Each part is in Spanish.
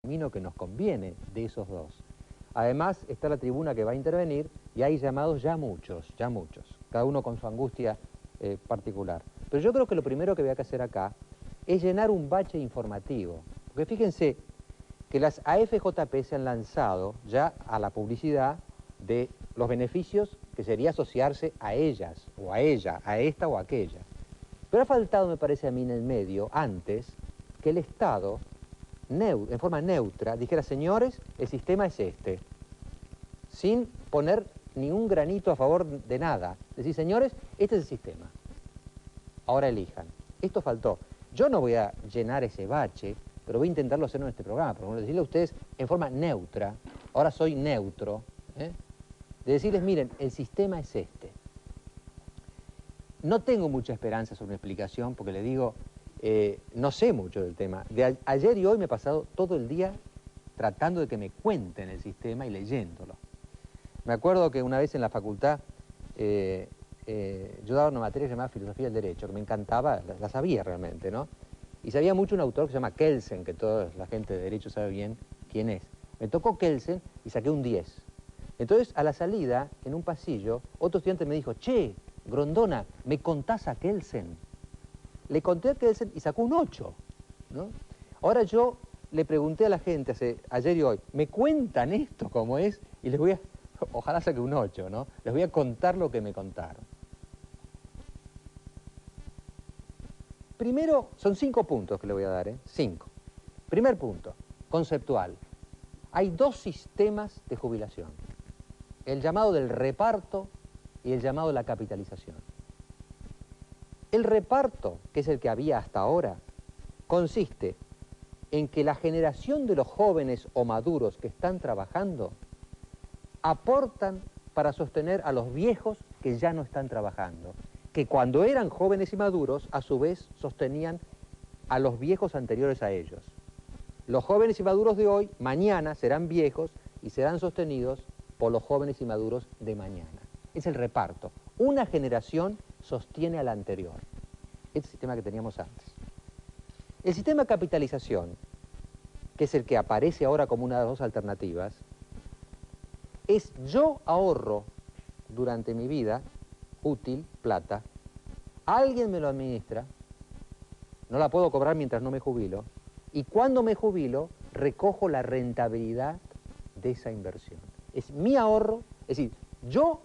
camino que nos conviene de esos dos. Además, está la tribuna que va a intervenir y hay llamados ya muchos, cada uno con su angustia particular. Pero yo creo que lo primero que había que hacer acá es llenar un bache informativo. Porque fíjense que las AFJP se han lanzado ya a la publicidad de los beneficios que sería asociarse a ellas, o a ella, a esta o a aquella. Pero ha faltado, me parece a mí, en el medio, antes, que el Estado, en forma neutra, dijera, señores, el sistema es este, sin poner ningún granito a favor de nada. Decir, señores, este es el sistema. Ahora elijan. Esto faltó. Yo no voy a llenar ese bache, pero voy a intentarlo hacer en este programa. Por ejemplo, decirle a ustedes en forma neutra, ahora soy neutro, de decirles, miren, el sistema es este. No tengo mucha esperanza sobre una explicación, porque le digo, no sé mucho del tema. Ayer y hoy me he pasado todo el día tratando de que me cuenten el sistema y leyéndolo. Me acuerdo que una vez en la facultad yo daba una materia llamada Filosofía del Derecho, que me encantaba, la sabía realmente, ¿no? Y sabía mucho un autor que se llama Kelsen, que toda la gente de Derecho sabe bien quién es. Me tocó Kelsen y saqué un 10. Entonces, a la salida, en un pasillo, otro estudiante me dijo, che, Grondona, ¿me contás a Kelsen? Le conté a Kelsen y sacó un 8, ¿no? Ahora yo le pregunté a la gente ayer y hoy, ¿me cuentan esto como es? Y les voy a, ojalá saque un 8, ¿no? Les voy a contar lo que me contaron. Primero, son 5 puntos que le voy a dar, 5. Primer punto, conceptual. Hay 2 sistemas de jubilación. El llamado del reparto y el llamado de la capitalización. El reparto, que es el que había hasta ahora, consiste en que la generación de los jóvenes o maduros que están trabajando aportan para sostener a los viejos que ya no están trabajando, que cuando eran jóvenes y maduros, a su vez sostenían a los viejos anteriores a ellos. Los jóvenes y maduros de hoy, mañana serán viejos y serán sostenidos por los jóvenes y maduros de mañana. Es el reparto. Una generación sostiene a la anterior. Este es el sistema que teníamos antes. El sistema de capitalización, que es el que aparece ahora como una de las 2 alternativas, es yo ahorro durante mi vida útil, plata, alguien me lo administra, no la puedo cobrar mientras no me jubilo, y cuando me jubilo, recojo la rentabilidad de esa inversión. Es mi ahorro, es decir, yo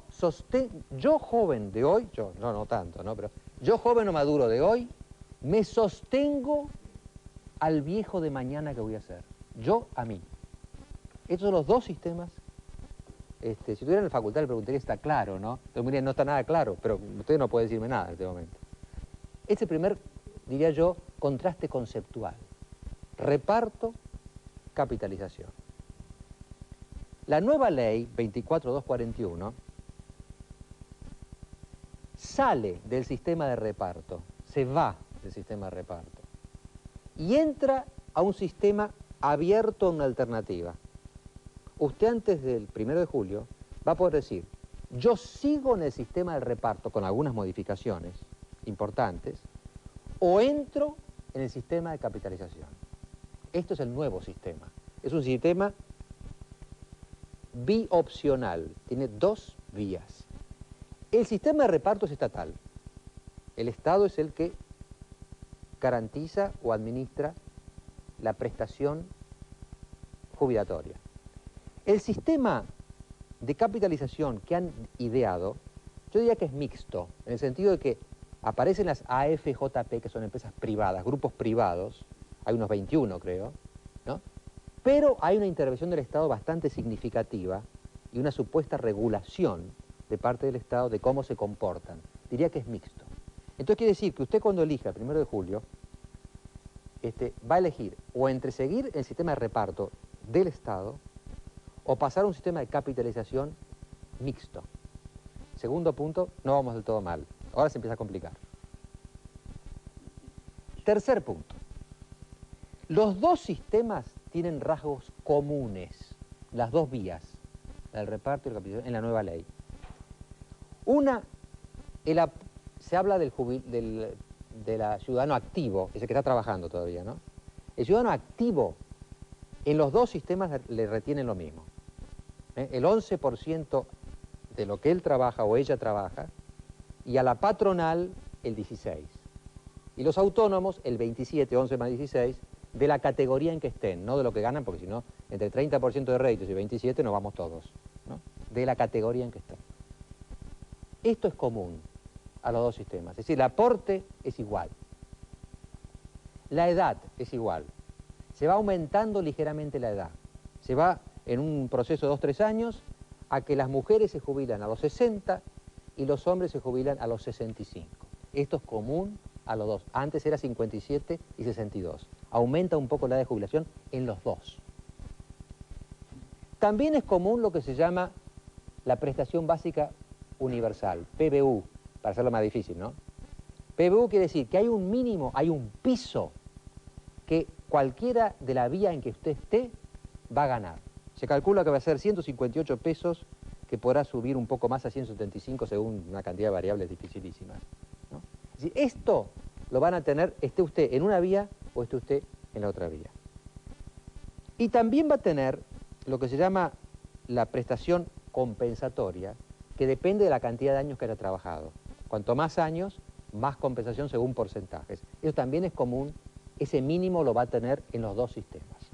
joven de hoy, no tanto, ¿no? Pero yo joven o maduro de hoy, me sostengo al viejo de mañana que voy a ser. Yo a mí. Estos son los 2 sistemas. Si estuviera en la facultad le preguntaría si está claro, ¿no? Entonces me diría, no está nada claro, pero usted no puede decirme nada en este momento. Este primer, diría yo, contraste conceptual. Reparto, capitalización. La nueva ley 24241 sale del sistema de reparto, se va del sistema de reparto y entra a un sistema abierto a una alternativa. Usted antes del 1 de julio va a poder decir, yo sigo en el sistema del reparto con algunas modificaciones importantes o entro en el sistema de capitalización. Esto es el nuevo sistema. Es un sistema biopcional, tiene 2 vías. El sistema de reparto es estatal. El Estado es el que garantiza o administra la prestación jubilatoria. El sistema de capitalización que han ideado, yo diría que es mixto, en el sentido de que aparecen las AFJP, que son empresas privadas, grupos privados, hay unos 21 creo, ¿no? Pero hay una intervención del Estado bastante significativa y una supuesta regulación de parte del Estado de cómo se comportan. Diría que es mixto. Entonces quiere decir que usted cuando elija el 1 de julio, va a elegir o entre seguir el sistema de reparto del Estado o pasar a un sistema de capitalización mixto. Segundo punto, no vamos del todo mal. Ahora se empieza a complicar. Tercer punto. Los 2 sistemas tienen rasgos comunes, las 2 vías, la del reparto y la capitalización, en la nueva ley. Una, se habla del ciudadano activo, ese que está trabajando todavía, ¿no? El ciudadano activo En los dos sistemas le retienen lo mismo. El 11% de lo que él trabaja o ella trabaja, y a la patronal el 16%. Y los autónomos el 27, 11 más 16, de la categoría en que estén, no de lo que ganan, porque si no, entre 30% de réditos y 27 nos vamos todos, ¿no? De la categoría en que estén. Esto es común a los dos sistemas, es decir, el aporte es igual. La edad es igual. Se va aumentando ligeramente la edad. Se va en un proceso de 2-3 años a que las mujeres se jubilan a los 60 y los hombres se jubilan a los 65. Esto es común a los dos. Antes era 57 y 62. Aumenta un poco la edad de jubilación en los dos. También es común lo que se llama la prestación básica universal, PBU, para hacerlo más difícil, ¿no? PBU quiere decir que hay un mínimo, hay un piso que cualquiera de la vía en que usted esté va a ganar. Se calcula que va a ser 158 pesos, que podrá subir un poco más a 175 según una cantidad de variables dificilísimas, ¿no? Es decir, esto lo van a tener, esté usted en una vía o esté usted en la otra vía. Y también va a tener lo que se llama la prestación compensatoria, que depende de la cantidad de años que haya trabajado. Cuanto más años, más compensación según porcentajes. Eso también es común, ese mínimo lo va a tener en los dos sistemas.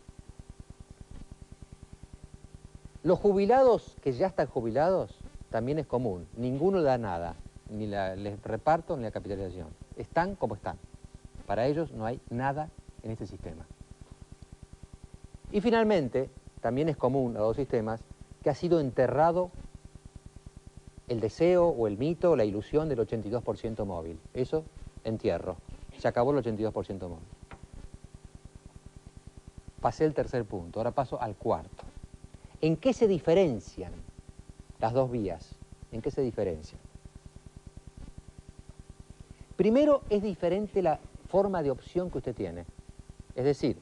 Los jubilados que ya están jubilados, también es común. Ninguno le da nada, ni les reparto ni la capitalización. Están como están. Para ellos no hay nada en este sistema. Y finalmente, también es común a los dos sistemas, que ha sido enterrado el deseo o el mito o la ilusión del 82% móvil. Eso, entierro. Se acabó el 82% móvil. Pasé el tercer punto, ahora paso al cuarto. ¿En qué se diferencian las dos vías? ¿En qué se diferencian? Primero, es diferente la forma de opción que usted tiene. Es decir,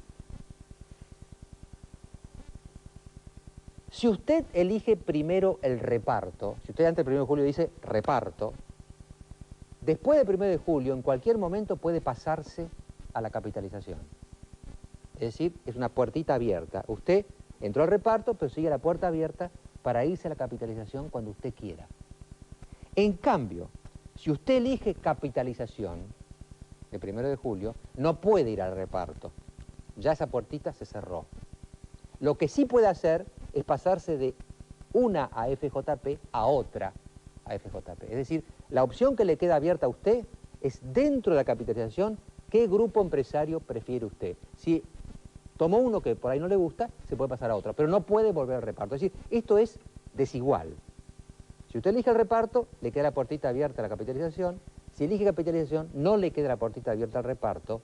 si usted elige primero el reparto, si usted antes del 1 de julio dice reparto, después del 1 de julio, en cualquier momento puede pasarse a la capitalización. Es decir, es una puertita abierta. Usted entró al reparto, pero sigue la puerta abierta para irse a la capitalización cuando usted quiera. En cambio, si usted elige capitalización el 1 de julio, no puede ir al reparto. Ya esa puertita se cerró. Lo que sí puede hacer es pasarse de una AFJP a otra AFJP. Es decir, la opción que le queda abierta a usted es dentro de la capitalización, ¿qué grupo empresario prefiere usted? Si tomó uno que por ahí no le gusta, se puede pasar a otro, pero no puede volver al reparto. Es decir, esto es desigual. Si usted elige el reparto, le queda la puertita abierta a la capitalización. Si elige capitalización, no le queda la puertita abierta al reparto,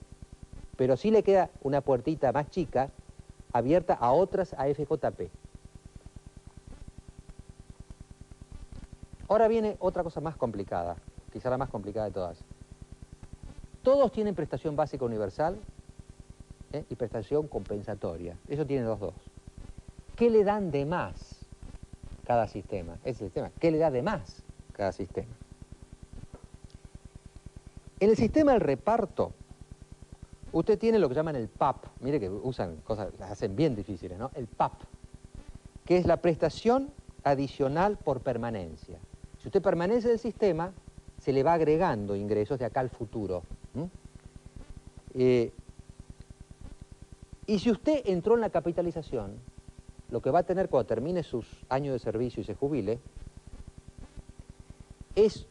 pero sí le queda una puertita más chica abierta a otras AFJP. Ahora viene otra cosa más complicada, quizá la más complicada de todas. Todos tienen prestación básica universal y prestación compensatoria. Eso tiene los dos. ¿Qué le dan de más cada sistema? Ese sistema. ¿Qué le da de más cada sistema? En el sistema del reparto, usted tiene lo que llaman el PAP. Mire que usan cosas, las hacen bien difíciles, ¿no? El PAP, que es la prestación adicional por permanencia. Si usted permanece en el sistema, se le va agregando ingresos de acá al futuro. Y si usted entró en la capitalización, lo que va a tener cuando termine sus años de servicio y se jubile, es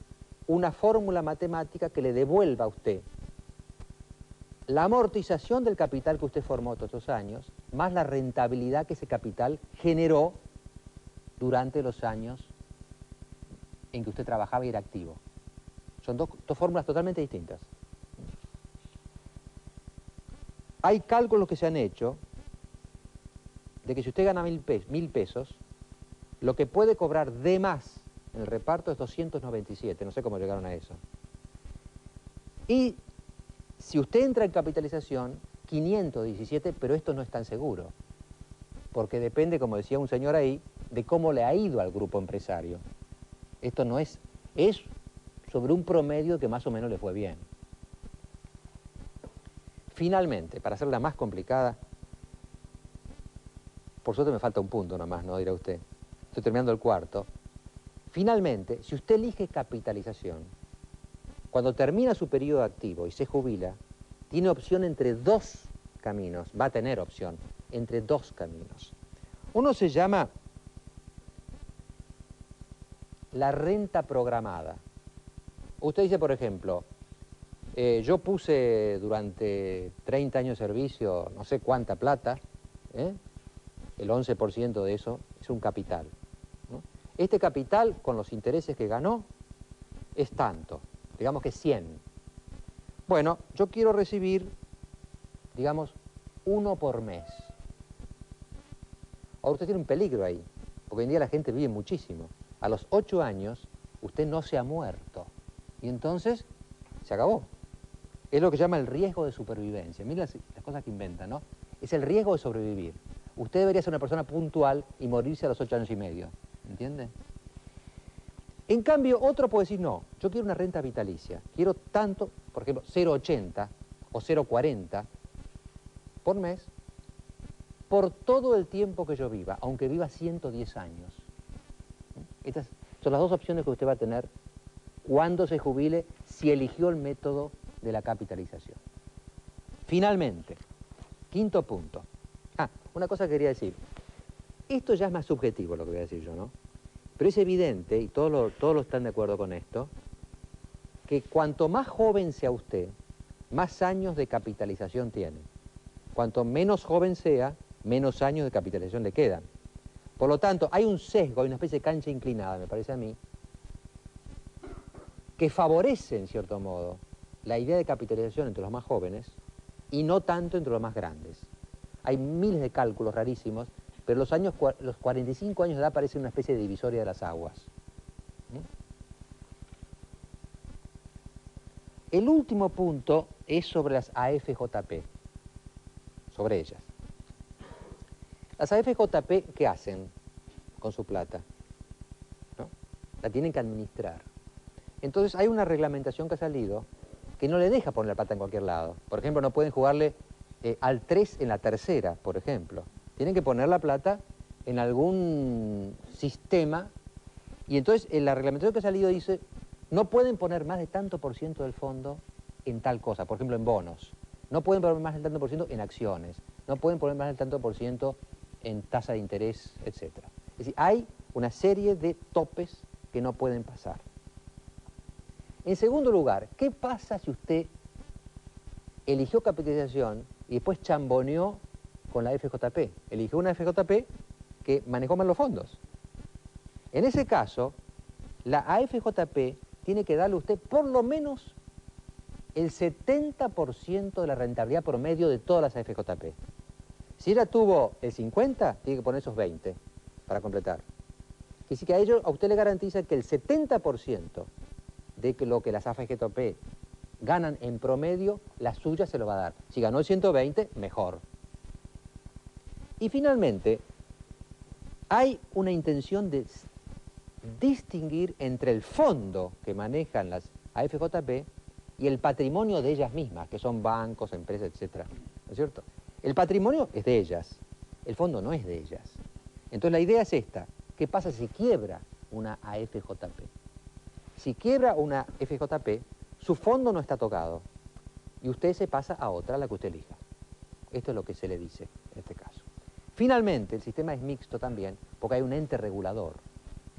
una fórmula matemática que le devuelva a usted la amortización del capital que usted formó todos estos años, más la rentabilidad que ese capital generó durante los años en que usted trabajaba y era activo. Son dos fórmulas totalmente distintas. Hay cálculos que se han hecho de que si usted gana 1.000 pesos, lo que puede cobrar de más en el reparto es 297, no sé cómo llegaron a eso. Y si usted entra en capitalización, 517, pero esto no es tan seguro, porque depende, como decía un señor ahí, de cómo le ha ido al grupo empresario. Esto no es sobre un promedio que más o menos le fue bien. Finalmente, para hacerla más complicada, por suerte me falta un punto nomás, ¿no? Dirá usted. Estoy terminando el cuarto. Finalmente, si usted elige capitalización, cuando termina su periodo activo y se jubila, tiene opción entre dos caminos, va a tener opción entre dos caminos. Uno se llama la renta programada. Usted dice, por ejemplo, yo puse durante 30 años de servicio no sé cuánta plata, el 11% de eso es un capital, ¿no? Este capital, con los intereses que ganó, es tanto, digamos que 100. Bueno, yo quiero recibir, digamos, 1 por mes. Ahora usted tiene un peligro ahí, porque hoy en día la gente vive muchísimo. A los 8 años, usted no se ha muerto. Y entonces, se acabó. Es lo que llama el riesgo de supervivencia. Miren las cosas que inventan, ¿no? Es el riesgo de sobrevivir. Usted debería ser una persona puntual y morirse a los 8 años y medio. ¿Entiende? En cambio, otro puede decir, no, yo quiero una renta vitalicia. Quiero tanto, por ejemplo, 0,80 o 0,40 por mes, por todo el tiempo que yo viva, aunque viva 110 años. Estas son las dos opciones que usted va a tener cuando se jubile, si eligió el método de la capitalización. Finalmente, quinto punto. Una cosa que quería decir. Esto ya es más subjetivo lo que voy a decir yo, ¿no? Pero es evidente, y todos lo están de acuerdo con esto, que cuanto más joven sea usted, más años de capitalización tiene. Cuanto menos joven sea, menos años de capitalización le quedan. Por lo tanto, hay un sesgo, hay una especie de cancha inclinada, me parece a mí, que favorece, en cierto modo, la idea de capitalización entre los más jóvenes y no tanto entre los más grandes. Hay miles de cálculos rarísimos, pero los 45 años de edad parecen una especie de divisoria de las aguas. El último punto es sobre las AFJP, sobre ellas. Las AFJP, ¿qué hacen con su plata? ¿No? La tienen que administrar. Entonces hay una reglamentación que ha salido que no le deja poner la plata en cualquier lado. Por ejemplo, no pueden jugarle al 3 en la tercera, por ejemplo. Tienen que poner la plata en algún sistema y entonces en la reglamentación que ha salido dice no pueden poner más de tanto por ciento del fondo en tal cosa, por ejemplo en bonos. No pueden poner más del tanto por ciento en acciones. No pueden poner más del tanto por ciento en tasa de interés, etc. Es decir, hay una serie de topes que no pueden pasar. En segundo lugar, ¿qué pasa si usted eligió capitalización y después chamboneó con la FJP? Eligió una FJP que manejó mal los fondos. En ese caso, la AFJP tiene que darle a usted por lo menos el 70% de la rentabilidad promedio de todas las AFJP. Si ella tuvo el 50, tiene que poner esos 20 para completar. Que sí que a usted le garantiza que el 70% de lo que las AFJP ganan en promedio, la suya se lo va a dar. Si ganó el 120, mejor. Y finalmente, hay una intención de distinguir entre el fondo que manejan las AFJP y el patrimonio de ellas mismas, que son bancos, empresas, etc. ¿No es cierto? El patrimonio es de ellas, el fondo no es de ellas. Entonces la idea es esta: ¿qué pasa si quiebra una AFJP? Si quiebra una FJP, su fondo no está tocado y usted se pasa a otra, la que usted elija. Esto es lo que se le dice en este caso. Finalmente, el sistema es mixto también porque hay un ente regulador,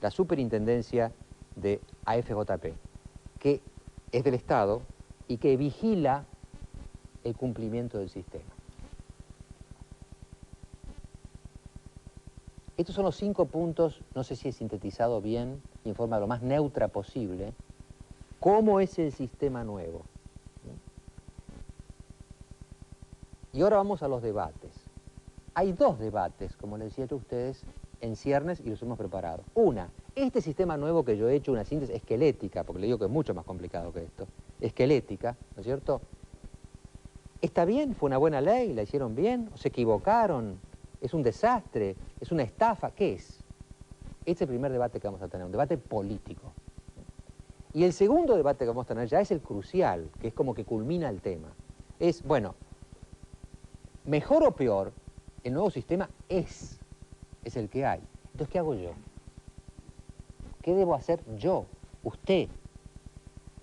la Superintendencia de AFJP, que es del Estado y que vigila el cumplimiento del sistema. Estos son los 5 puntos, no sé si he sintetizado bien y en forma lo más neutra posible, cómo es el sistema nuevo. Y ahora vamos a los debates. Hay 2 debates, como les decía a ustedes, en ciernes y los hemos preparado. Una, este sistema nuevo que yo he hecho, una síntesis esquelética, porque le digo que es mucho más complicado que esto, esquelética, ¿no es cierto? ¿Está bien? ¿Fue una buena ley? ¿La hicieron bien? ¿O se equivocaron? ¿Es un desastre? ¿Es una estafa? ¿Qué es? Este es el primer debate que vamos a tener, un debate político. Y el segundo debate que vamos a tener ya es el crucial, que es como que culmina el tema. Es, bueno, mejor o peor, el nuevo sistema es es el que hay. Entonces, ¿qué hago yo? ¿Qué debo hacer yo? Usted,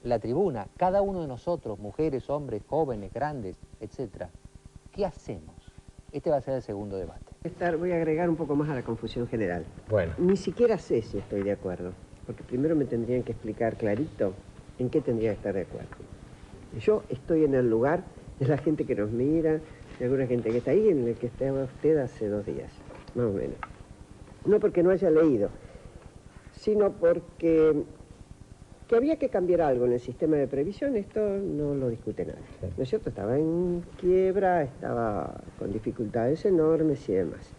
la tribuna, cada uno de nosotros, mujeres, hombres, jóvenes, grandes, etcétera. ¿Qué hacemos? Este va a ser el segundo debate. Voy a agregar un poco más a la confusión general. Bueno. Ni siquiera sé si estoy de acuerdo, porque primero me tendrían que explicar clarito en qué tendría que estar de acuerdo. Yo estoy en el lugar de la gente que nos mira, de alguna gente que está ahí, en el que estaba usted hace 2 días, más o menos. No porque no haya leído, sino porque que había que cambiar algo en el sistema de previsión, esto no lo discute nadie. Sí. ¿No es cierto? Estaba en quiebra, estaba con dificultades enormes y demás.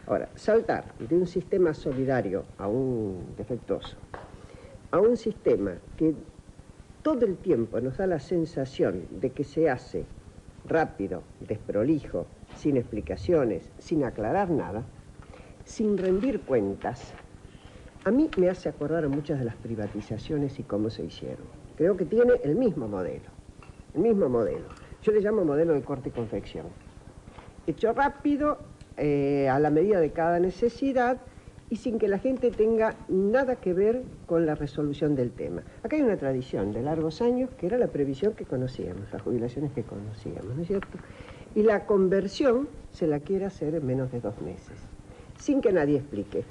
Ahora, saltar de un sistema solidario a un defectuoso, a un sistema que todo el tiempo nos da la sensación de que se hace rápido, desprolijo, sin explicaciones, sin aclarar nada, sin rendir cuentas, a mí me hace acordar a muchas de las privatizaciones y cómo se hicieron. Creo que tiene el mismo modelo, el mismo modelo. Yo le llamo modelo de corte y confección. Hecho rápido, a la medida de cada necesidad y sin que la gente tenga nada que ver con la resolución del tema. Acá hay una tradición de largos años que era la previsión que conocíamos, las jubilaciones que conocíamos, ¿no es cierto? Y la conversión se la quiere hacer en menos de 2 meses, sin que nadie explique.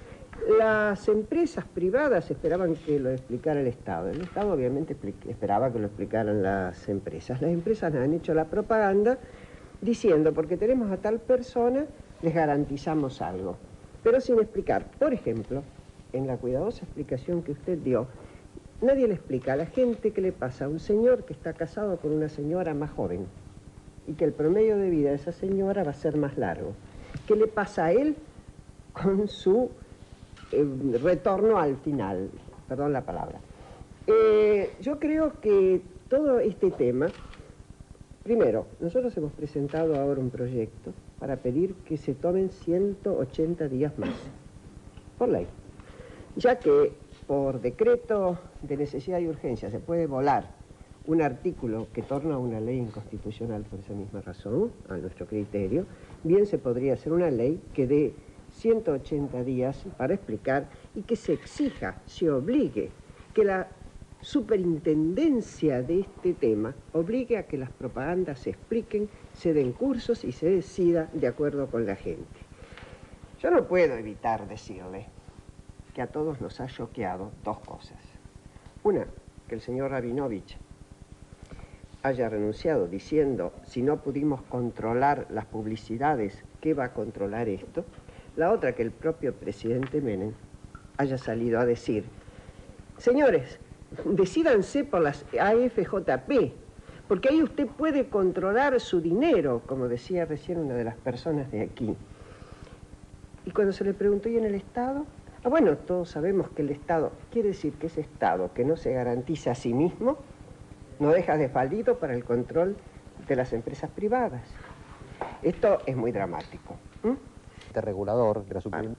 Las empresas privadas esperaban que lo explicara el Estado. El Estado obviamente esperaba que lo explicaran las empresas. Las empresas han hecho la propaganda diciendo, porque tenemos a tal persona, les garantizamos algo. Pero sin explicar. Por ejemplo, en la cuidadosa explicación que usted dio, nadie le explica a la gente qué le pasa a un señor que está casado con una señora más joven y que el promedio de vida de esa señora va a ser más largo. ¿Qué le pasa a él con su retorno al final? Perdón la palabra. Yo creo que todo este tema, primero, nosotros hemos presentado ahora un proyecto para pedir que se tomen 180 días más, por ley, ya que por decreto de necesidad y urgencia se puede volar un artículo que torna una ley inconstitucional por esa misma razón, a nuestro criterio, bien se podría hacer una ley que dé 180 días para explicar y que se exija, se obligue, que la superintendencia de este tema obligue a que las propagandas se expliquen, se den cursos y se decida de acuerdo con la gente. Yo no puedo evitar decirle que a todos nos ha choqueado 2 cosas. Una, que el señor Rabinovich haya renunciado diciendo, si no pudimos controlar las publicidades, ¿qué va a controlar esto? La otra, que el propio presidente Menem haya salido a decir, señores, decídanse por las AFJP, porque ahí usted puede controlar su dinero, como decía recién una de las personas de aquí. Y cuando se le preguntó, ¿y en el Estado? Ah, bueno, todos sabemos que el Estado, quiere decir que ese Estado que no se garantiza a sí mismo, no deja desvalido para el control de las empresas privadas. Esto es muy dramático. Este regulador de la Suprema.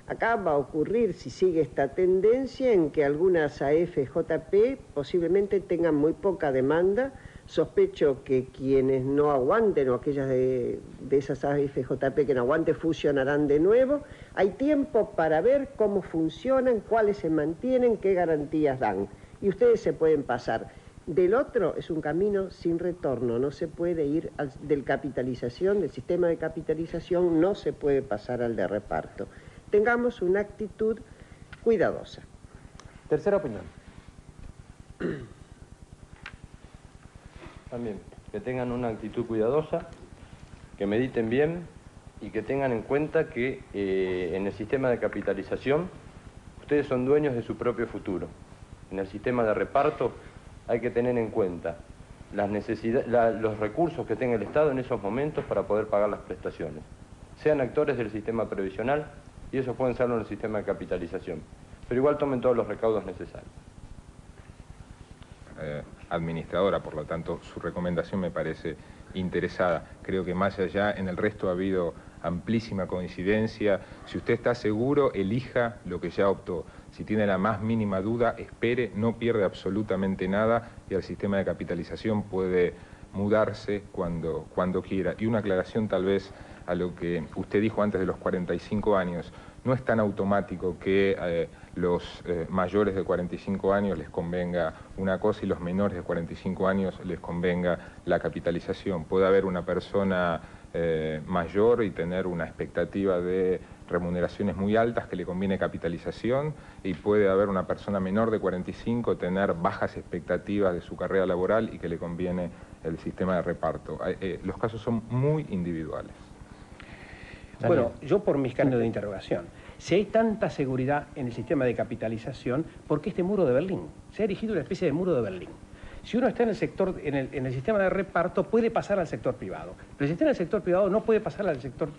Acá va a ocurrir, si sigue esta tendencia, en que algunas AFJP posiblemente tengan muy poca demanda. Sospecho que quienes no aguanten, o aquellas de esas AFJP que no aguanten, fusionarán de nuevo. Hay tiempo para ver cómo funcionan, cuáles se mantienen, qué garantías dan. Y ustedes se pueden pasar. Del otro es un camino sin retorno, no se puede ir del sistema de capitalización, no se puede pasar al de reparto. Tengamos una actitud cuidadosa. Tercera opinión. También, que tengan una actitud cuidadosa, que mediten bien y que tengan en cuenta que en el sistema de capitalización ustedes son dueños de su propio futuro. En el sistema de reparto hay que tener en cuenta las los recursos que tenga el Estado en esos momentos para poder pagar las prestaciones. Sean actores del sistema previsional y eso pueden serlo en el sistema de capitalización, pero igual tomen todos los recaudos necesarios. Administradora, por lo tanto, su recomendación me parece interesada. Creo que más allá, en el resto ha habido amplísima coincidencia. Si usted está seguro, elija lo que ya optó. Si tiene la más mínima duda, espere, no pierde absolutamente nada y el sistema de capitalización puede mudarse cuando quiera. Y una aclaración tal vez a lo que usted dijo antes de los 45 años. No es tan automático que los mayores de 45 años les convenga una cosa y los menores de 45 años les convenga la capitalización. Puede haber una persona mayor y tener una expectativa de remuneraciones muy altas que le conviene capitalización, y puede haber una persona menor de 45 tener bajas expectativas de su carrera laboral y que le conviene el sistema de reparto. Los casos son muy individuales. Bueno, yo por mis carnes de interrogación. Si hay tanta seguridad en el sistema de capitalización, ¿por qué este muro de Berlín? Se ha erigido una especie de muro de Berlín. Si uno está en el sector, en el sistema de reparto, puede pasar al sector privado. Pero si está en el sector privado, no puede pasar al sector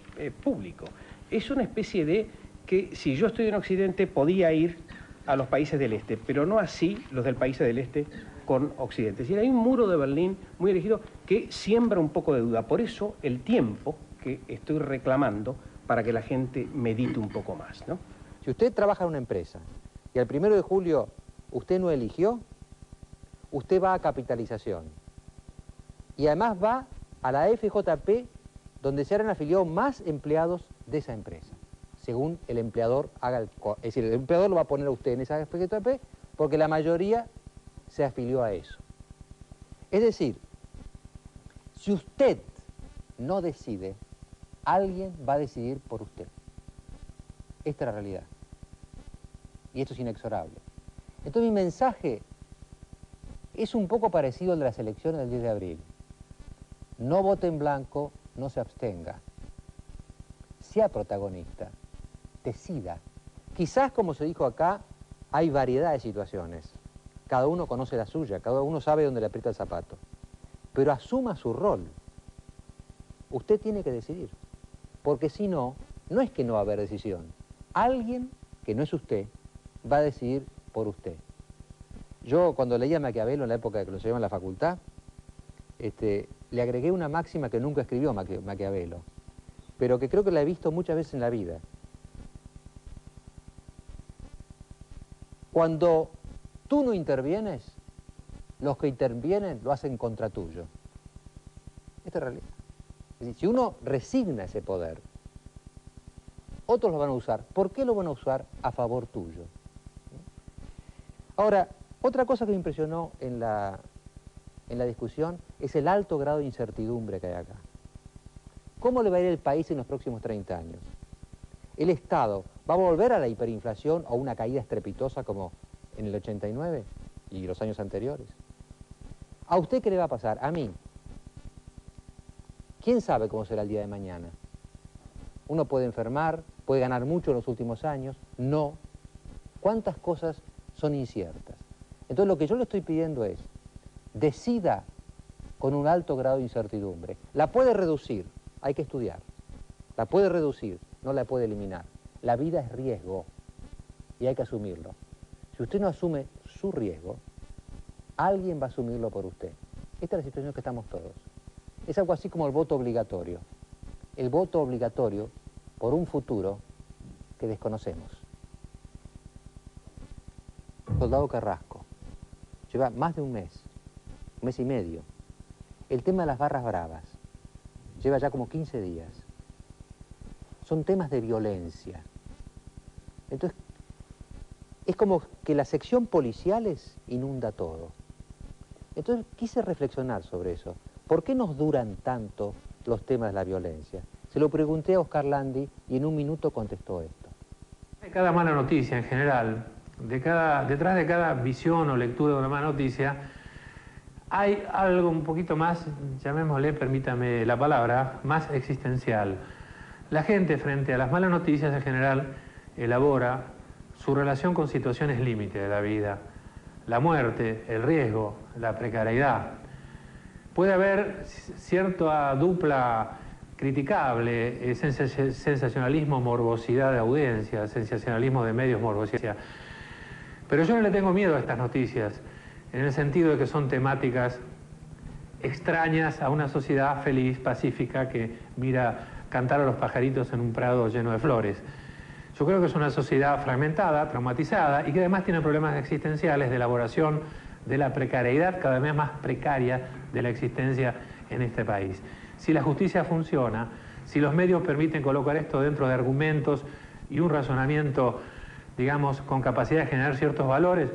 público. Es una especie de que si yo estoy en Occidente, podía ir a los países del Este, pero no así los del país del Este con Occidente. Es decir, hay un muro de Berlín muy erigido que siembra un poco de duda. Por eso el tiempo que estoy reclamando para que la gente medite un poco más, ¿no? Si usted trabaja en una empresa y al 1 de julio usted no eligió, usted va a capitalización. Y además va a la FJP, donde se han afiliado más empleados de esa empresa, según el empleador haga es decir, el empleador lo va a poner a usted en esa FJP porque la mayoría se afilió a eso. Es decir, si usted no decide, alguien va a decidir por usted. Esta es la realidad. Y esto es inexorable. Entonces mi mensaje es un poco parecido al de las elecciones del 10 de abril. No vote en blanco, no se abstenga. Sea protagonista, decida. Quizás, como se dijo acá, hay variedad de situaciones. Cada uno conoce la suya, cada uno sabe dónde le aprieta el zapato. Pero asuma su rol. Usted tiene que decidir. Porque si no, no es que no va a haber decisión. Alguien, que no es usted, va a decidir por usted. Yo, cuando leía a Maquiavelo en la época de que lo llevaba en la facultad, le agregué una máxima que nunca escribió Maquiavelo, pero que creo que la he visto muchas veces en la vida. Cuando tú no intervienes, los que intervienen lo hacen contra tuyo. Esta es la realidad. Es decir, si uno resigna ese poder, otros lo van a usar. ¿Por qué lo van a usar a favor tuyo? Ahora, otra cosa que me impresionó en la discusión es el alto grado de incertidumbre que hay acá. ¿Cómo le va a ir el país en los próximos 30 años? ¿El Estado va a volver a la hiperinflación o a una caída estrepitosa como en el 89 y los años anteriores? ¿A usted qué le va a pasar? A mí. ¿Quién sabe cómo será el día de mañana? Uno puede enfermar, puede ganar mucho en los últimos años, no. ¿Cuántas cosas son inciertas? Entonces lo que yo le estoy pidiendo es, decida con un alto grado de incertidumbre. La puede reducir, hay que estudiar. La puede reducir, no la puede eliminar. La vida es riesgo y hay que asumirlo. Si usted no asume su riesgo, alguien va a asumirlo por usted. Esta es la situación que estamos todos. Es algo así como el voto obligatorio. El voto obligatorio por un futuro que desconocemos. Soldado Carrasco lleva más de un mes y medio. El tema de las barras bravas lleva ya como 15 días. Son temas de violencia. Entonces, es como que la sección policiales inunda todo. Entonces, quise reflexionar sobre eso. ¿Por qué nos duran tanto los temas de la violencia? Se lo pregunté a Oscar Landi y en un minuto contestó esto. De cada mala noticia en general, detrás de cada visión o lectura de una mala noticia, hay algo un poquito más, llamémosle, permítame la palabra, más existencial. La gente frente a las malas noticias en general elabora su relación con situaciones límite de la vida. La muerte, el riesgo, la precariedad. Puede haber cierta dupla criticable, sensacionalismo, morbosidad de audiencia, sensacionalismo de medios, morbosidad. Pero yo no le tengo miedo a estas noticias, en el sentido de que son temáticas extrañas a una sociedad feliz, pacífica, que mira cantar a los pajaritos en un prado lleno de flores. Yo creo que es una sociedad fragmentada, traumatizada y que además tiene problemas existenciales de elaboración de la precariedad cada vez más precaria de la existencia en este país. Si la justicia funciona, Si los medios permiten colocar esto dentro de argumentos y un razonamiento, digamos, con capacidad de generar ciertos valores,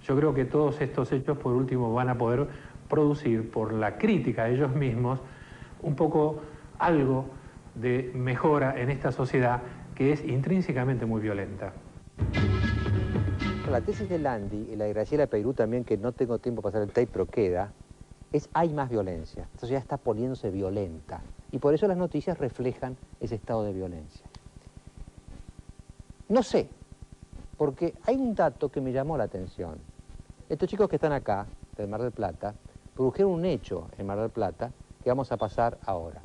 yo creo que todos estos hechos, por último, van a poder producir, por la crítica de ellos mismos, un poco algo de mejora en esta sociedad que es intrínsecamente muy violenta. La tesis de Landi y la de Graciela Peirú también, que no tengo tiempo para hacer el tape, pero queda, es hay más violencia. La sociedad está poniéndose violenta. Y por eso las noticias reflejan ese estado de violencia. No sé, porque hay un dato que me llamó la atención. Estos chicos que están acá, del Mar del Plata, produjeron un hecho en Mar del Plata que vamos a pasar ahora.